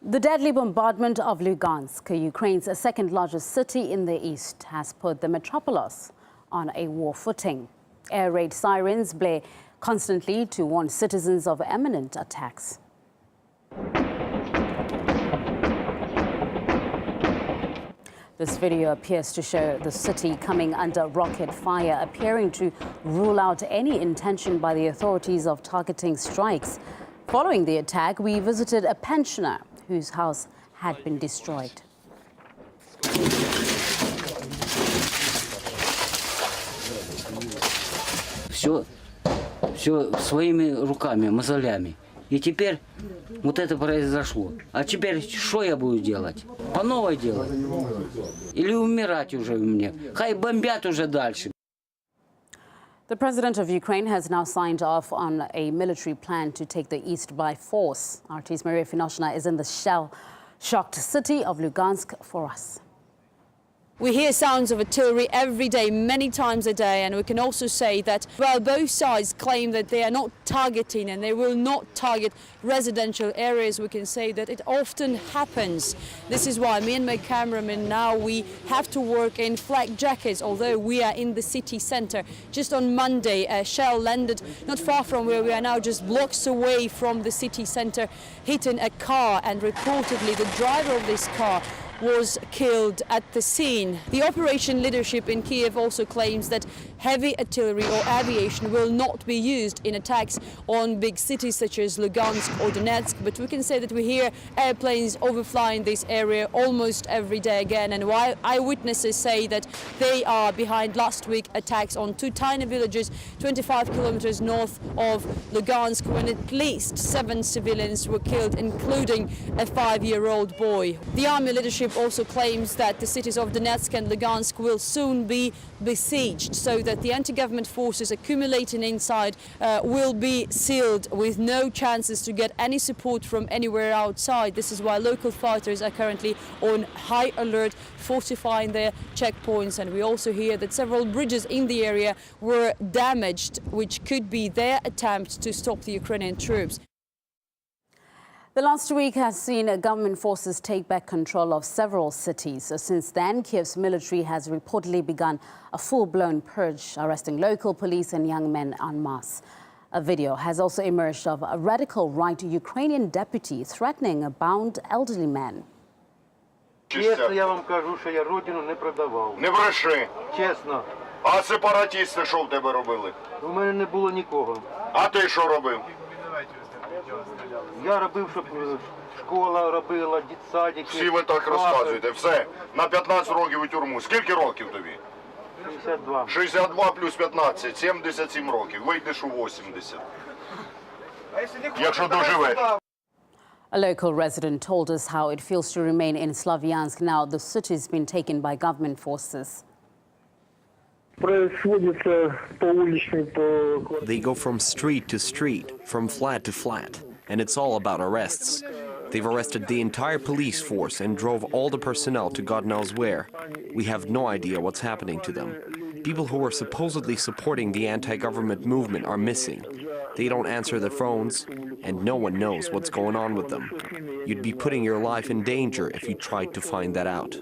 The deadly bombardment of Lugansk, Ukraine's second-largest city in the east, has put the metropolis on a war footing. Air raid sirens blare constantly to warn citizens of imminent attacks. This video appears to show the city coming under rocket fire, appearing to rule out any intention by the authorities of targeting strikes. Following the attack, we visited a pensioner whose house had been destroyed. Все своими руками, мозолями. И теперь вот это произошло. А теперь что я буду делать? По новой делать? Или умирать уже мне? Хай бомбят уже дальше. The president of Ukraine has now signed off on a military plan to take the east by force. RT's Maria Finoshna is in the shell-shocked city of Lugansk for us. We hear sounds of artillery every day, many times a day, and we can also say that, well, both sides claim that they are not targeting and they will not target residential areas. We can say that it often happens. This is why me and my cameraman now, we have to work in flak jackets, although we are in the city center. Just on Monday, a shell landed not far from where we are now, just blocks away from the city center, hitting a car, and reportedly the driver of this car was killed at the scene. The operation leadership in Kiev also claims that heavy artillery or aviation will not be used in attacks on big cities such as Lugansk or Donetsk, but we can say that we hear airplanes overflying this area almost every day again, and while eyewitnesses say that they are behind last week attacks on two tiny villages 25 kilometers north of Lugansk, when at least 7 civilians were killed, including a 5-year-old boy. The army leadership also claims that the cities of Donetsk and Lugansk will soon be besieged, so that the anti-government forces accumulating inside will be sealed with no chances to get any support from anywhere outside. This is why local fighters are currently on high alert, fortifying their checkpoints, and we also hear that several bridges in the area were damaged, which could be their attempt to stop the Ukrainian troops. The last week has seen government forces take back control of several cities. Since then, Kiev's military has reportedly begun a full-blown purge, arresting local police and young men en masse. A video has also emerged of a radical right Ukrainian deputy threatening a bound elderly man. Чесно, я вам кажу, що я родину не продавав. Не бреши. Чесно. А сепаратісти що в тебе робили? У мене не було нікого. А ти що робив? Я робив, щоб школа робила, дитсадики. Всі ви так розказуєте. Все. На 15 років у тюрму. Скільки років тобі? 62. 62 плюс 15. 77 років. Вийдеш у 80. Якщо доживеш. A local resident told us how it feels to remain in Slavyansk now the city's been taken by government forces. They go from street to street, from flat to flat, and it's all about arrests. They've arrested the entire police force and drove all the personnel to God knows where. We have no idea what's happening to them. People who were supposedly supporting the anti-government movement are missing. They don't answer their phones, and no one knows what's going on with them. You'd be putting your life in danger if you tried to find that out.